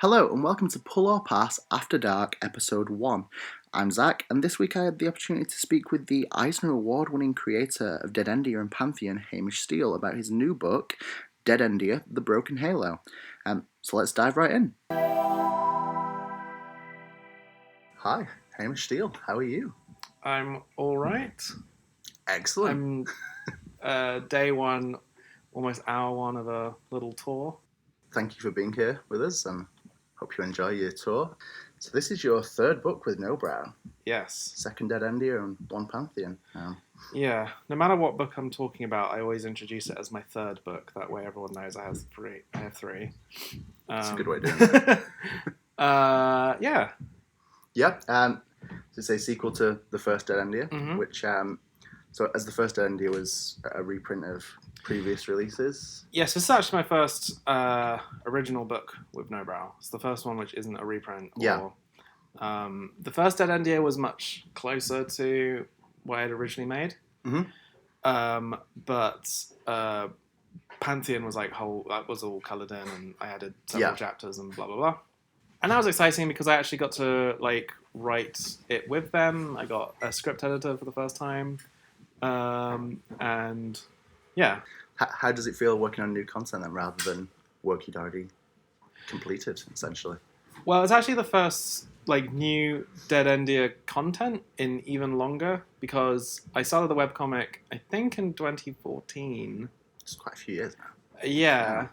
Hello and welcome to Pull or Pass After Dark Episode 1. I'm Zach, and this week I had the opportunity to speak with the Eisner-award-winning creator of Dead Endia and Pantheon, Hamish Steele, about his new book, Dead Endia, The Broken Halo. So let's dive right in. Hi, Hamish Steele, how are you? I'm alright. Excellent. I'm day one, almost hour one of a little tour. Thank you for being here with us, and hope you enjoy your tour. So this is your third book with No Brow. Yes. Second Dead Endia and one Pantheon. Yeah. No matter what book I'm talking about, I always introduce it as my third book. That way everyone knows I have three. That's a good way of doing it. Yeah. Yeah. It's a sequel to the first Dead Endia, which, so as the first Dead Endia was a reprint of previous releases. Yes, this is actually my first original book with No Brow. It's the first one which isn't a reprint. Yeah. The first Dead Endia was much closer to what I had originally made. But Pantheon was that was all coloured in, and I added several chapters and blah blah blah. And that was exciting because I actually got to write it with them. I got a script editor for the first time, and yeah. How does it feel working on new content then, rather than work you'd already completed, essentially? Well, it's actually the first new Dead Endia content in even longer, because I started the webcomic, I think, in 2014. It's quite a few years now. Yeah.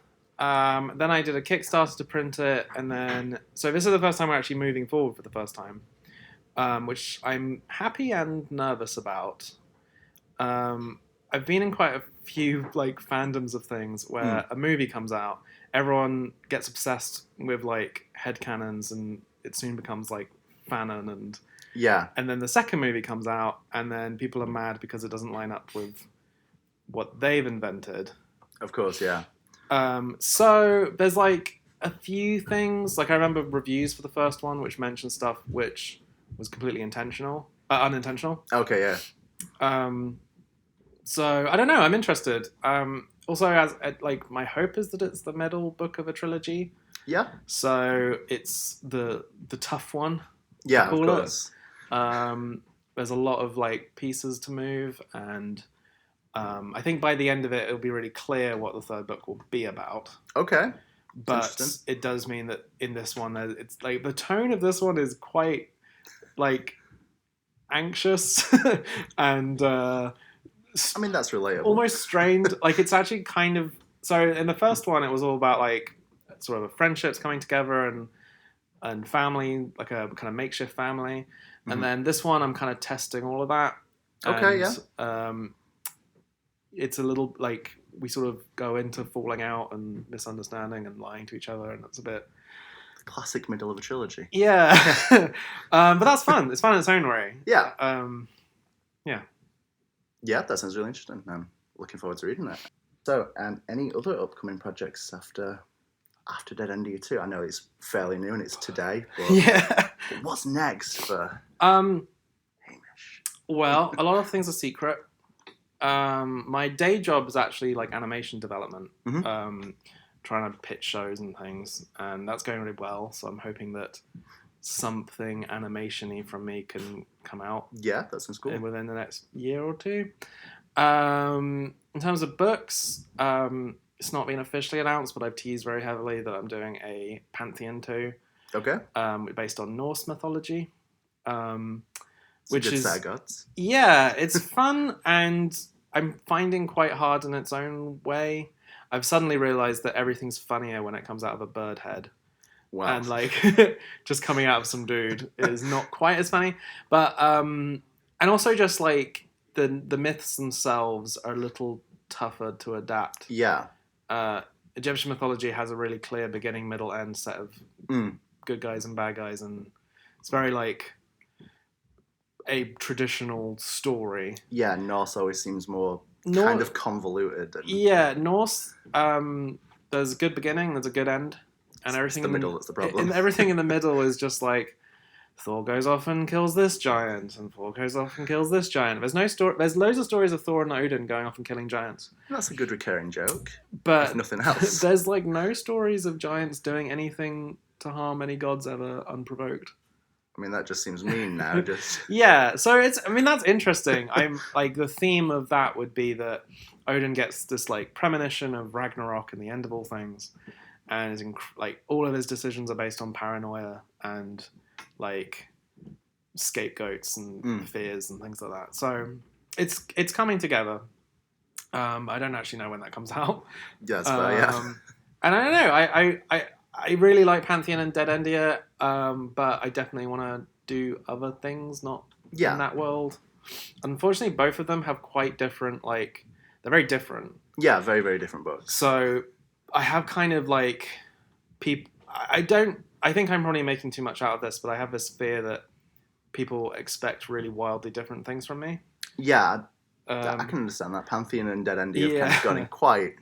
Then I did a Kickstarter to print it, and then... So this is the first time we're actually moving forward for the first time, which I'm happy and nervous about. I've been in quite a few fandoms of things where a movie comes out, everyone gets obsessed with headcanons, and it soon becomes fanon, and then the second movie comes out, and then people are mad because it doesn't line up with what they've invented. Of course, yeah. So there's a few things, I remember reviews for the first one which mentioned stuff which was completely unintentional. Okay, yeah. So I don't know. I'm interested. Also, as my hope is that it's the middle book of a trilogy. Yeah. So it's the tough one. Yeah, of course. There's a lot of pieces to move, and I think by the end of it, it'll be really clear what the third book will be about. Okay. But it does mean that in this one, it's the tone of this one is quite anxious and. I mean, that's relatable. Almost strained. It's actually kind of... So in the first one, it was all about, sort of friendships coming together and family, a kind of makeshift family. Mm-hmm. And then this one, I'm kind of testing all of that. Okay, yeah. It's a little, we sort of go into falling out and misunderstanding and lying to each other, and it's a bit... The classic middle of a trilogy. Yeah. But that's fun. It's fun in its own way. Yeah. Yeah. Yeah, that sounds really interesting. I'm looking forward to reading that. So, any other upcoming projects after Dead Endia 2? I know it's fairly new and it's today, but, but what's next for Hamish? Well, a lot of things are secret. My day job is actually animation development, trying to pitch shows and things, and that's going really well. So I'm hoping that something animation-y from me can come out. Yeah, that sounds cool. Within the next year or two. In terms of books, it's not been officially announced, but I've teased very heavily that I'm doing a Pantheon 2. Okay. Based on Norse mythology. Which is set of gods. Yeah, it's fun, and I'm finding quite hard in its own way. I've suddenly realised that everything's funnier when it comes out of a bird head. Wow. And just coming out of some dude is not quite as funny. But and also just the myths themselves are a little tougher to adapt. Yeah. Egyptian mythology has a really clear beginning, middle, end set of good guys and bad guys, and it's very a traditional story. Yeah, Norse always seems more kind of convoluted. Yeah, Norse, there's a good beginning, there's a good end. And everything it's the middle that's the problem. Everything in the middle is just Thor goes off and kills this giant, and Thor goes off and kills this giant. There's no story. There's loads of stories of Thor and Odin going off and killing giants. That's a good recurring joke. But if nothing else, there's no stories of giants doing anything to harm any gods ever unprovoked. I mean, that just seems mean now. Just Yeah, so that's interesting. I'm like, the theme of that would be that Odin gets this like premonition of Ragnarok and the end of all things, and is like all of his decisions are based on paranoia and like scapegoats and fears and things like that. So it's coming together. I don't actually know when that comes out. Yes, but yeah. And I don't know. I really like Pantheon and Dead Endia, but I definitely want to do other things, not in that world. Unfortunately, both of them have quite different, like, they're very different. Yeah, very, very different books. So I have kind of like people. I think I'm probably making too much out of this, but I have this fear that people expect really wildly different things from me. Yeah, I can understand that. Pantheon and Dead Endia have kind of gone in quite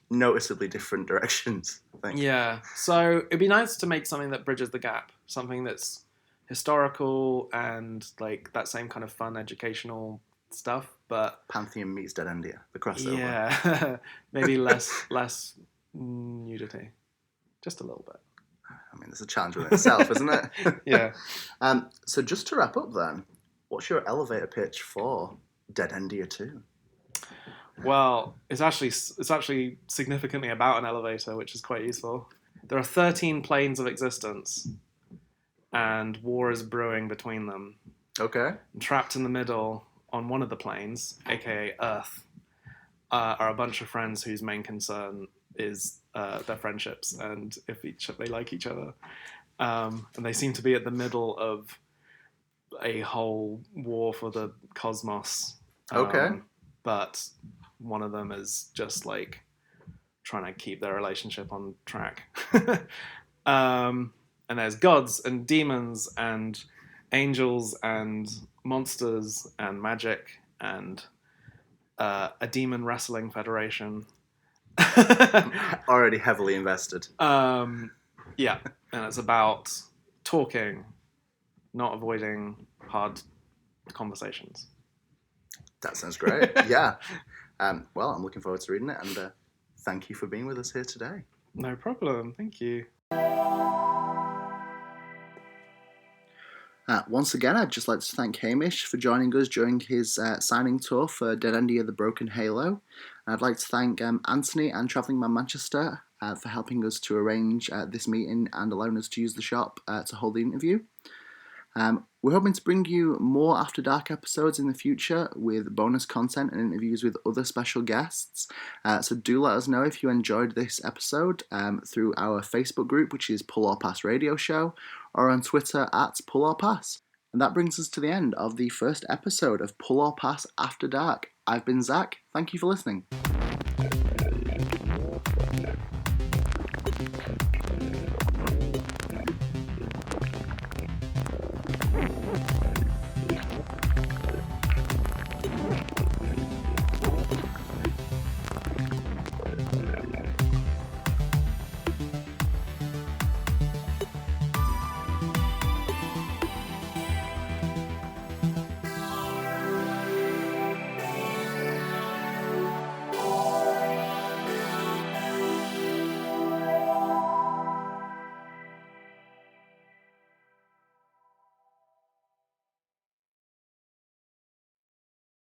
noticeably different directions, I think. Yeah, so it'd be nice to make something that bridges the gap, something that's historical and like that same kind of fun educational stuff, but Pantheon meets Dead Endia, the crossover. Yeah, maybe less nudity, just a little bit. I mean, it's a challenge within itself, isn't it? Yeah. So just to wrap up then, what's your elevator pitch for Dead Endia 2? Well, it's actually significantly about an elevator, which is quite useful. There are 13 planes of existence, and war is brewing between them. Okay. And trapped in the middle, on one of the planes, aka Earth, are a bunch of friends whose main concern is their friendships and if they like each other. And they seem to be at the middle of a whole war for the cosmos. Okay. But one of them is just like trying to keep their relationship on track. And there's gods and demons and angels and monsters and magic and a demon wrestling federation. Already heavily invested. Yeah, and it's about talking, not avoiding hard conversations. That sounds great. Yeah. Well, I'm looking forward to reading it, and thank you for being with us here today. No problem. Thank you. Once again, I'd just like to thank Hamish for joining us during his signing tour for Dead Endia: The Broken Halo. And I'd like to thank Anthony and Travelling Man Manchester for helping us to arrange this meeting and allowing us to use the shop to hold the interview. We're hoping to bring you more After Dark episodes in the future with bonus content and interviews with other special guests. So do let us know if you enjoyed this episode through our Facebook group, which is Pull or Pass Radio Show, or on Twitter at Pull or Pass. And that brings us to the end of the first episode of Pull or Pass After Dark. I've been Zach. Thank you for listening.